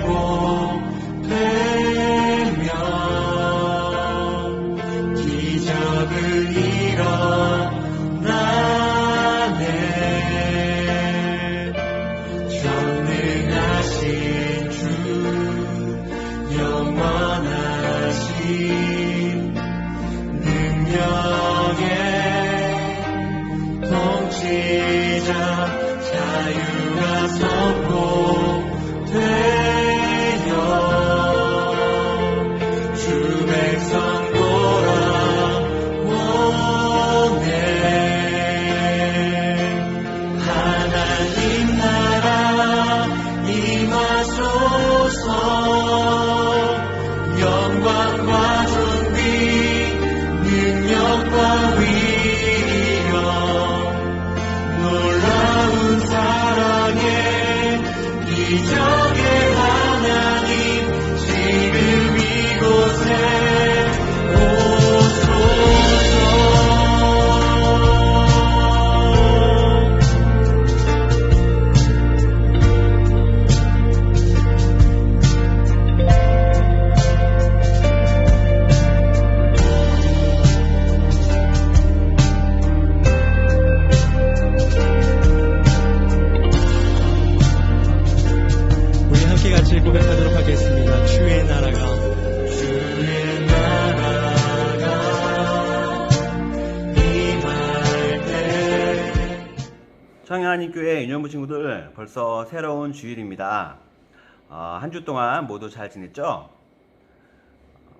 회복되며 기적을 일어나네. 전능하신 주 영원하신 능력의 통치자 자유가 선포되어 주 백성 돌아오네. 하나님 나라 임하소서. 영광과 존귀 능력과 위력 놀라운 사랑의 이적의 하나님 지금 이곳에 오소서. 우리 함께 같이 고백하도록 하겠습니다. 주의 나라가 임할 때. 청양하나님교회 유년부 친구들, 벌써 새로운 주일입니다. 한 주 동안 모두 잘 지냈죠?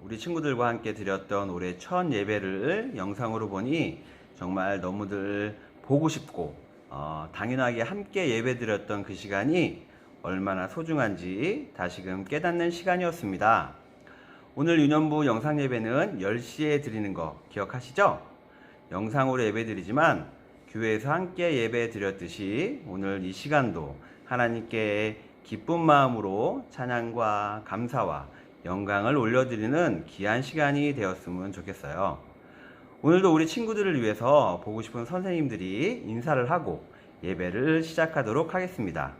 우리 친구들과 함께 드렸던 올해 첫 예배를 영상으로 보니 정말 너무들 보고 싶고 당연하게 함께 예배 드렸던 그 시간이 얼마나 소중한지 다시금 깨닫는 시간이었습니다. 오늘 유년부 영상 예배는 10시에 드리는 거 기억하시죠? 영상으로 예배 드리지만 교회에서 함께 예배 드렸듯이 오늘 이 시간도 하나님께 기쁜 마음으로 찬양과 감사와 영광을 올려드리는 귀한 시간이 되었으면 좋겠어요. 오늘도 우리 친구들을 위해서 보고 싶은 선생님들이 인사를 하고 예배를 시작하도록 하겠습니다.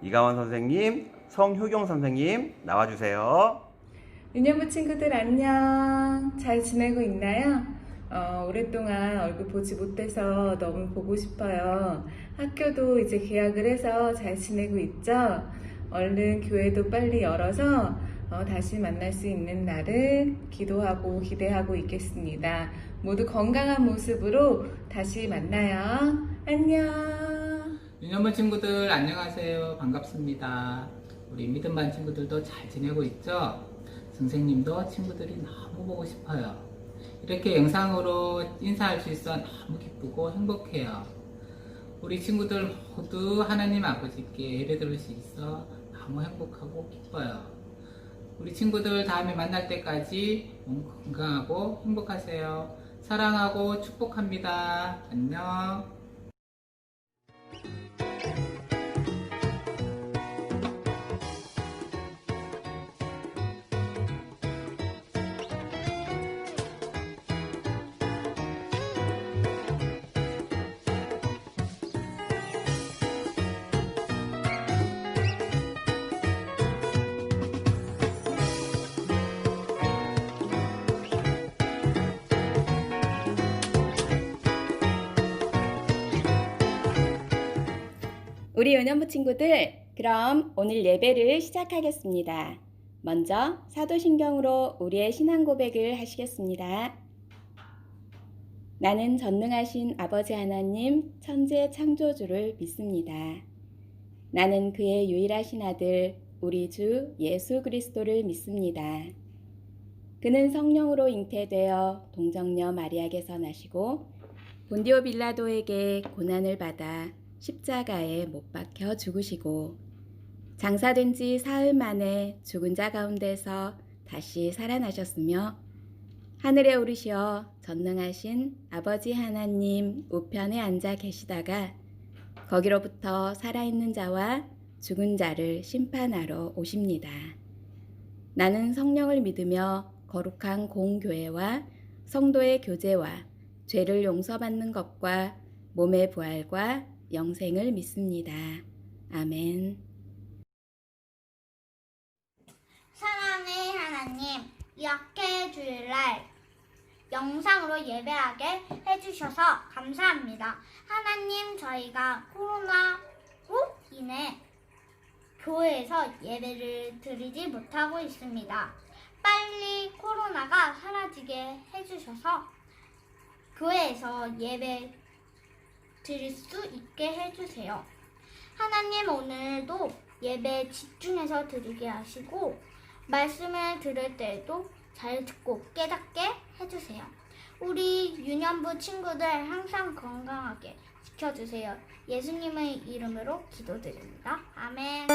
이가원 선생님, 성효경 선생님 나와주세요. 유년부 친구들 안녕. 잘 지내고 있나요? 오랫동안 얼굴 보지 못해서 너무 보고 싶어요. 학교도 이제 개학을 해서 잘 지내고 있죠? 얼른 교회도 빨리 열어서 다시 만날 수 있는 날을 기도하고 기대하고 있겠습니다. 모두 건강한 모습으로 다시 만나요. 안녕. 유년부 친구들 안녕하세요. 반갑습니다. 우리 믿음반 친구들도 잘 지내고 있죠? 선생님도 친구들이 너무 보고 싶어요. 이렇게 영상으로 인사할 수 있어 너무 기쁘고 행복해요. 우리 친구들 모두 하나님 아버지께 예배드릴 수 있어 너무 행복하고 기뻐요. 우리 친구들 다음에 만날 때까지 건강하고 행복하세요. 사랑하고 축복합니다. 안녕. 우리 유년부 친구들, 그럼 오늘 예배를 시작하겠습니다. 먼저 사도신경으로 우리의 신앙 고백을 하시겠습니다. 나는 전능하신 아버지 하나님 천재 창조주를 믿습니다. 나는 그의 유일하신 아들 우리 주 예수 그리스도를 믿습니다. 그는 성령으로 잉태되어 동정녀 마리아에게서 나시고 본디오 빌라도에게 고난을 받아 십자가에 못 박혀 죽으시고 장사된 지 사흘 만에 죽은 자 가운데서 다시 살아나셨으며 하늘에 오르시어 전능하신 아버지 하나님 우편에 앉아 계시다가 거기로부터 살아있는 자와 죽은 자를 심판하러 오십니다. 나는 성령을 믿으며 거룩한 공교회와 성도의 교제와 죄를 용서받는 것과 몸의 부활과 영생을 믿습니다. 아멘. 약해 주일날 영상으로 예배하게 해주셔서 감사합니다. 하나님, 저희가 코로나로 인해 교회에서 예배를 드리지 못하고 있습니다. 빨리 코로나가 사라지게 해주셔서 교회에서 예배 드릴 수 있게 해주세요. 하나님, 오늘도 예배 집중해서 드리게 하시고 말씀을 들을 때에도 잘 듣고 깨닫게 해주세요. 우리 유년부 친구들 항상 건강하게 지켜주세요. 예수님의 이름으로 기도드립니다. 아멘.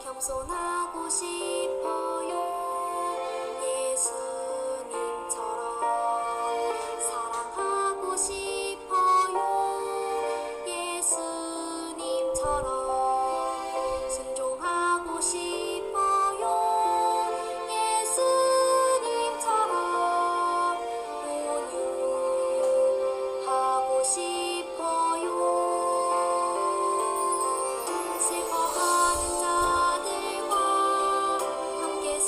겸손하고 싶어요. 예수님처럼 사랑하고 싶어요. 예수님처럼 순종하고 싶어요. 예수님처럼 온유하고 싶어요. 슬퍼하는 자들과 함께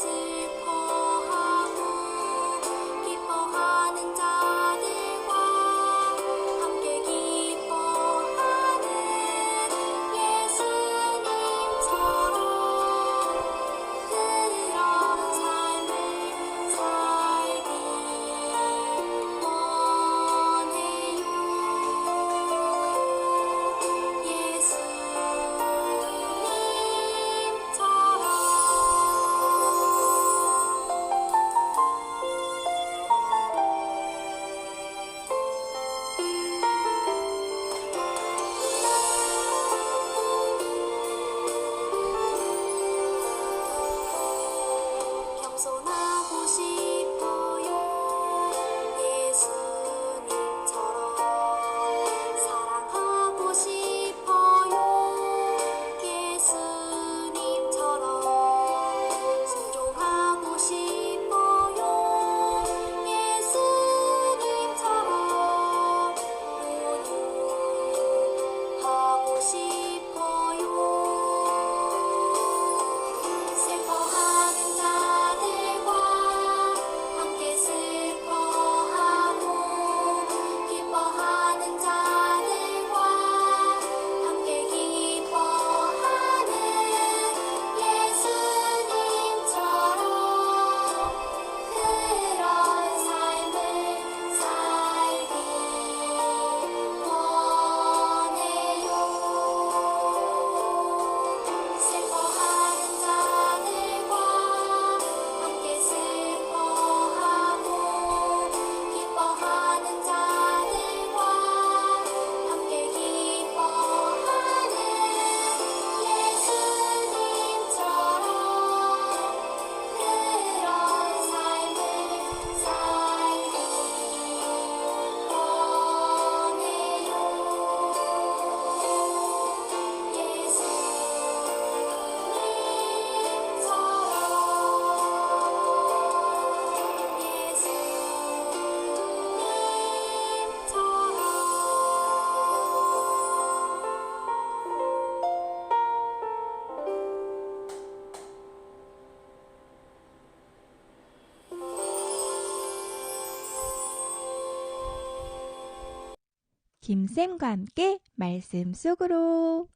김쌤과 함께 말씀 속으로.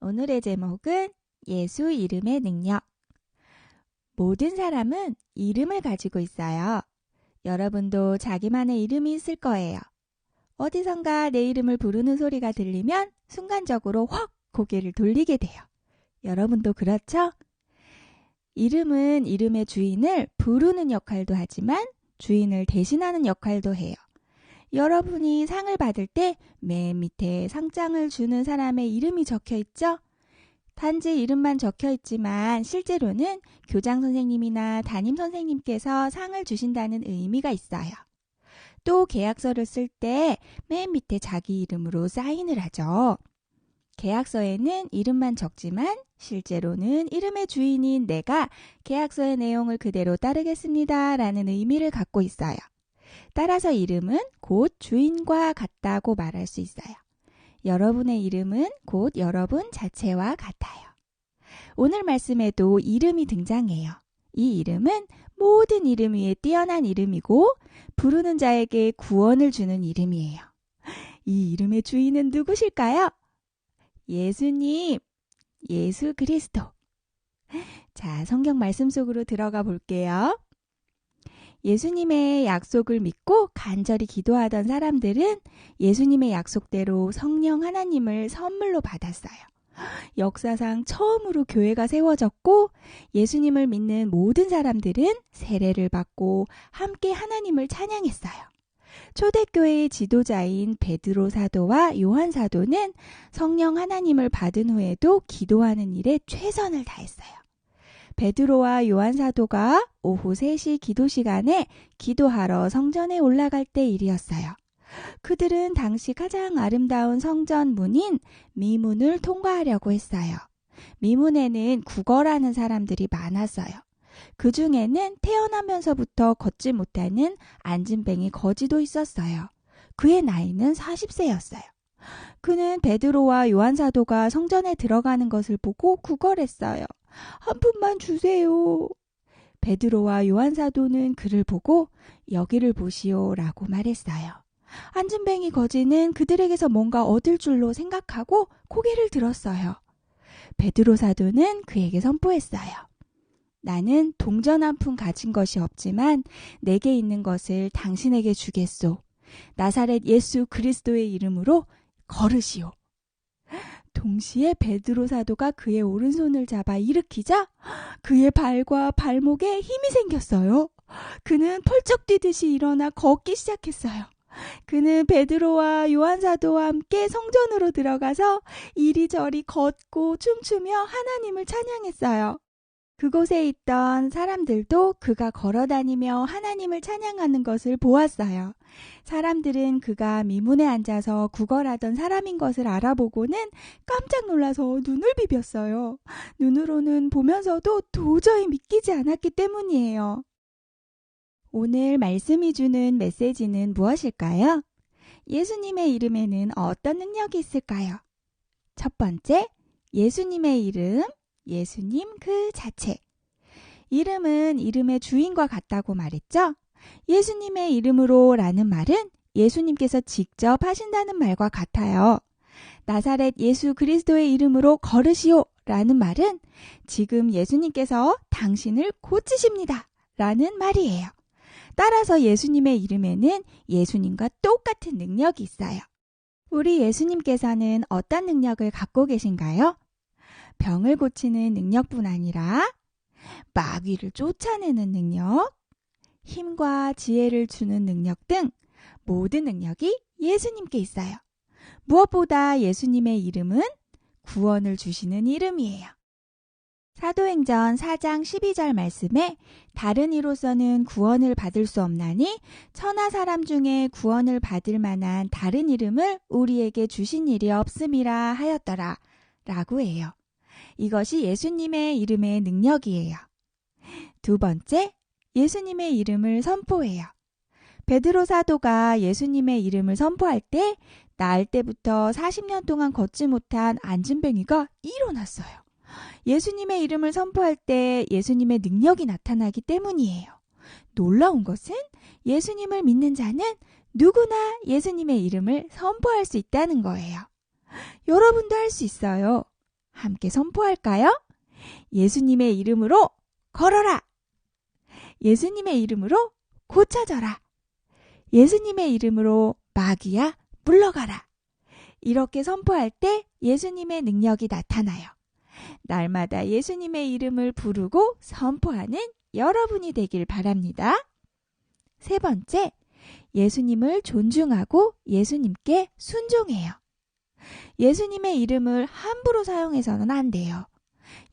오늘의 제목은 예수 이름의 능력. 모든 사람은 이름을 가지고 있어요. 여러분도 자기만의 이름이 있을 거예요. 어디선가 내 이름을 부르는 소리가 들리면 순간적으로 확 고개를 돌리게 돼요. 여러분도 그렇죠? 이름은 이름의 주인을 부르는 역할도 하지만 주인을 대신하는 역할도 해요. 여러분이 상을 받을 때 맨 밑에 상장을 주는 사람의 이름이 적혀 있죠? 단지 이름만 적혀 있지만 실제로는 교장 선생님이나 담임 선생님께서 상을 주신다는 의미가 있어요. 또 계약서를 쓸 때 맨 밑에 자기 이름으로 사인을 하죠. 계약서에는 이름만 적지만 실제로는 이름의 주인인 내가 계약서의 내용을 그대로 따르겠습니다 라는 의미를 갖고 있어요. 따라서 이름은 곧 주인과 같다고 말할 수 있어요. 여러분의 이름은 곧 여러분 자체와 같아요. 오늘 말씀에도 이름이 등장해요. 이 이름은 모든 이름 위에 뛰어난 이름이고 부르는 자에게 구원을 주는 이름이에요. 이 이름의 주인은 누구실까요? 예수님, 예수 그리스도. 자, 성경 말씀 속으로 들어가 볼게요. 예수님의 약속을 믿고 간절히 기도하던 사람들은 예수님의 약속대로 성령 하나님을 선물로 받았어요. 역사상 처음으로 교회가 세워졌고 예수님을 믿는 모든 사람들은 세례를 받고 함께 하나님을 찬양했어요. 초대교회의 지도자인 베드로 사도와 요한 사도는 성령 하나님을 받은 후에도 기도하는 일에 최선을 다했어요. 베드로와 요한 사도가 오후 3시 기도 시간에 기도하러 성전에 올라갈 때 일이었어요. 그들은 당시 가장 아름다운 성전 문인 미문을 통과하려고 했어요. 미문에는 구걸하는 사람들이 많았어요. 그 중에는 태어나면서부터 걷지 못하는 안진뱅이 거지도 있었어요. 그의 나이는 40세였어요. 그는 베드로와 요한 사도가 성전에 들어가는 것을 보고 구걸했어요. 한 푼만 주세요. 베드로와 요한 사도는 그를 보고 여기를 보시오 라고 말했어요. 안진뱅이 거지는 그들에게서 뭔가 얻을 줄로 생각하고 고개를 들었어요. 베드로 사도는 그에게 선포했어요. 나는 동전 한 푼 가진 것이 없지만 내게 있는 것을 당신에게 주겠소. 나사렛 예수 그리스도의 이름으로 걸으시오. 동시에 베드로 사도가 그의 오른손을 잡아 일으키자 그의 발과 발목에 힘이 생겼어요. 그는 펄쩍 뛰듯이 일어나 걷기 시작했어요. 그는 베드로와 요한 사도와 함께 성전으로 들어가서 이리저리 걷고 춤추며 하나님을 찬양했어요. 그곳에 있던 사람들도 그가 걸어다니며 하나님을 찬양하는 것을 보았어요. 사람들은 그가 미문에 앉아서 구걸하던 사람인 것을 알아보고는 깜짝 놀라서 눈을 비볐어요. 눈으로는 보면서도 도저히 믿기지 않았기 때문이에요. 오늘 말씀이 주는 메시지는 무엇일까요? 예수님의 이름에는 어떤 능력이 있을까요? 첫 번째, 예수님의 이름, 예수님 그 자체. 이름은 이름의 주인과 같다고 말했죠? 예수님의 이름으로 라는 말은 예수님께서 직접 하신다는 말과 같아요. 나사렛 예수 그리스도의 이름으로 걸으시오 라는 말은 지금 예수님께서 당신을 고치십니다 라는 말이에요. 따라서 예수님의 이름에는 예수님과 똑같은 능력이 있어요. 우리 예수님께서는 어떤 능력을 갖고 계신가요? 병을 고치는 능력뿐 아니라 마귀를 쫓아내는 능력, 힘과 지혜를 주는 능력 등 모든 능력이 예수님께 있어요. 무엇보다 예수님의 이름은 구원을 주시는 이름이에요. 사도행전 4장 12절 말씀에 다른 이로서는 구원을 받을 수 없나니 천하 사람 중에 구원을 받을 만한 다른 이름을 우리에게 주신 일이 없음이라 하였더라 라고 해요. 이것이 예수님의 이름의 능력이에요. 두 번째, 예수님의 이름을 선포해요. 베드로 사도가 예수님의 이름을 선포할 때 나을 때부터 40년 동안 걷지 못한 안진뱅이가 일어났어요. 예수님의 이름을 선포할 때 예수님의 능력이 나타나기 때문이에요. 놀라운 것은 예수님을 믿는 자는 누구나 예수님의 이름을 선포할 수 있다는 거예요. 여러분도 할 수 있어요. 함께 선포할까요? 예수님의 이름으로 걸어라. 예수님의 이름으로 고쳐져라. 예수님의 이름으로 마귀야 물러가라. 이렇게 선포할 때 예수님의 능력이 나타나요. 날마다 예수님의 이름을 부르고 선포하는 여러분이 되길 바랍니다. 세 번째, 예수님을 존중하고 예수님께 순종해요. 예수님의 이름을 함부로 사용해서는 안 돼요.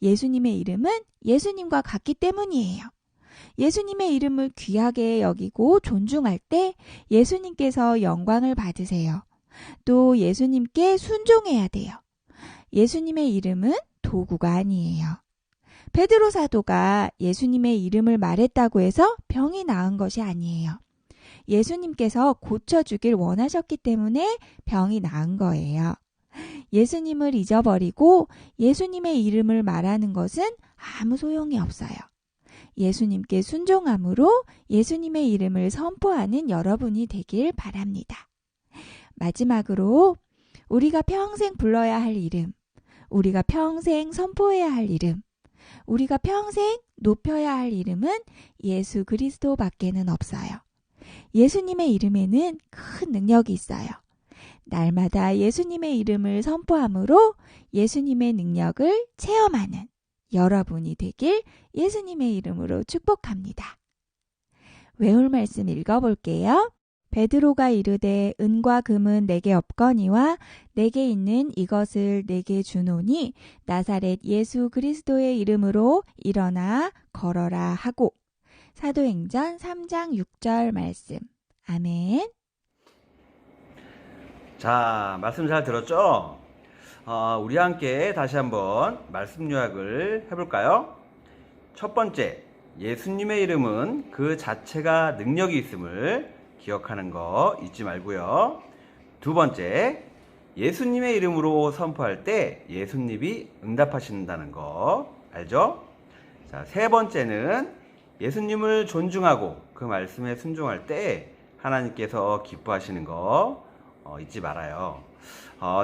예수님의 이름은 예수님과 같기 때문이에요. 예수님의 이름을 귀하게 여기고 존중할 때 예수님께서 영광을 받으세요. 또 예수님께 순종해야 돼요. 예수님의 이름은 도구가 아니에요. 베드로 사도가 예수님의 이름을 말했다고 해서 병이 나은 것이 아니에요. 예수님께서 고쳐주길 원하셨기 때문에 병이 나은 거예요. 예수님을 잊어버리고 예수님의 이름을 말하는 것은 아무 소용이 없어요. 예수님께 순종함으로 예수님의 이름을 선포하는 여러분이 되길 바랍니다. 마지막으로 우리가 평생 불러야 할 이름, 우리가 평생 선포해야 할 이름, 우리가 평생 높여야 할 이름은 예수 그리스도밖에는 없어요. 예수님의 이름에는 큰 능력이 있어요. 날마다 예수님의 이름을 선포함으로 예수님의 능력을 체험하는 여러분이 되길 예수님의 이름으로 축복합니다. 외울 말씀 읽어볼게요. 베드로가 이르되 은과 금은 내게 없거니와 내게 있는 이것을 내게 주노니 나사렛 예수 그리스도의 이름으로 일어나 걸어라 하고. 사도행전 3장 6절 말씀. 아멘. 자, 말씀 잘 들었죠? 우리 함께 다시 한번 말씀 요약을 해볼까요? 첫 번째, 예수님의 이름은 그 자체가 능력이 있음을 기억하는 거 잊지 말고요. 두 번째, 예수님의 이름으로 선포할 때 예수님이 응답하신다는 거 알죠? 자, 세 번째는 예수님을 존중하고 그 말씀에 순종할 때 하나님께서 기뻐하시는 거 잊지 말아요.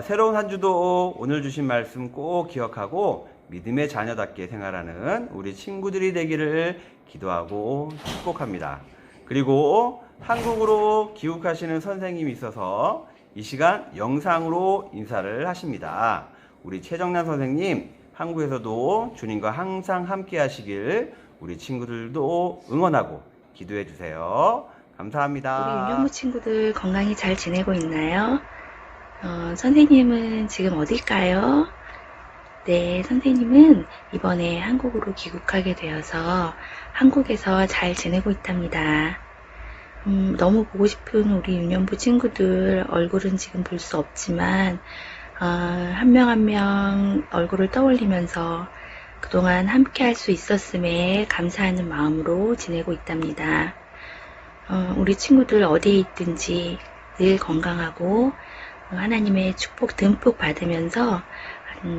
새로운 한 주도 오늘 주신 말씀 꼭 기억하고 믿음의 자녀답게 생활하는 우리 친구들이 되기를 기도하고 축복합니다. 그리고 한국으로 귀국하시는 선생님이 있어서 이 시간 영상으로 인사를 하십니다. 우리 최정란 선생님, 한국에서도 주님과 항상 함께 하시길 우리 친구들도 응원하고 기도해 주세요. 감사합니다. 우리 유년부 친구들 건강히 잘 지내고 있나요? 선생님은 지금 어딜까요? 네, 선생님은 이번에 한국으로 귀국하게 되어서 한국에서 잘 지내고 있답니다. 너무 보고 싶은 우리 유년부 친구들 얼굴은 지금 볼 수 없지만 한 명 한 명 얼굴을 떠올리면서 그동안 함께 할 수 있었음에 감사하는 마음으로 지내고 있답니다. 우리 친구들 어디에 있든지 늘 건강하고 하나님의 축복 듬뿍 받으면서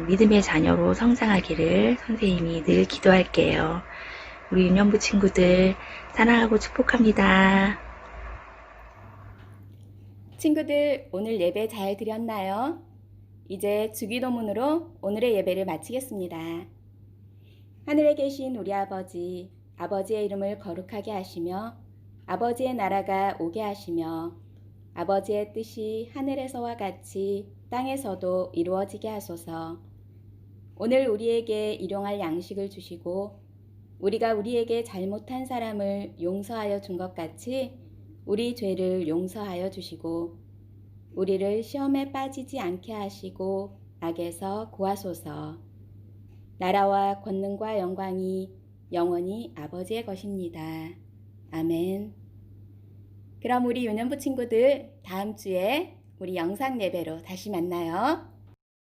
믿음의 자녀로 성장하기를 선생님이 늘 기도할게요. 우리 유년부 친구들 사랑하고 축복합니다. 친구들, 오늘 예배 잘 드렸나요? 이제 주기도문으로 오늘의 예배를 마치겠습니다. 하늘에 계신 우리 아버지, 아버지의 이름을 거룩하게 하시며 아버지의 나라가 오게 하시며 아버지의 뜻이 하늘에서와 같이 땅에서도 이루어지게 하소서. 오늘 우리에게 일용할 양식을 주시고 우리가 우리에게 잘못한 사람을 용서하여 준 것 같이 우리 죄를 용서하여 주시고 우리를 시험에 빠지지 않게 하시고 악에서 구하소서. 나라와 권능과 영광이 영원히 아버지의 것입니다. 아멘. 그럼 우리 유년부 친구들 다음 주에 우리 영상 예배로 다시 만나요.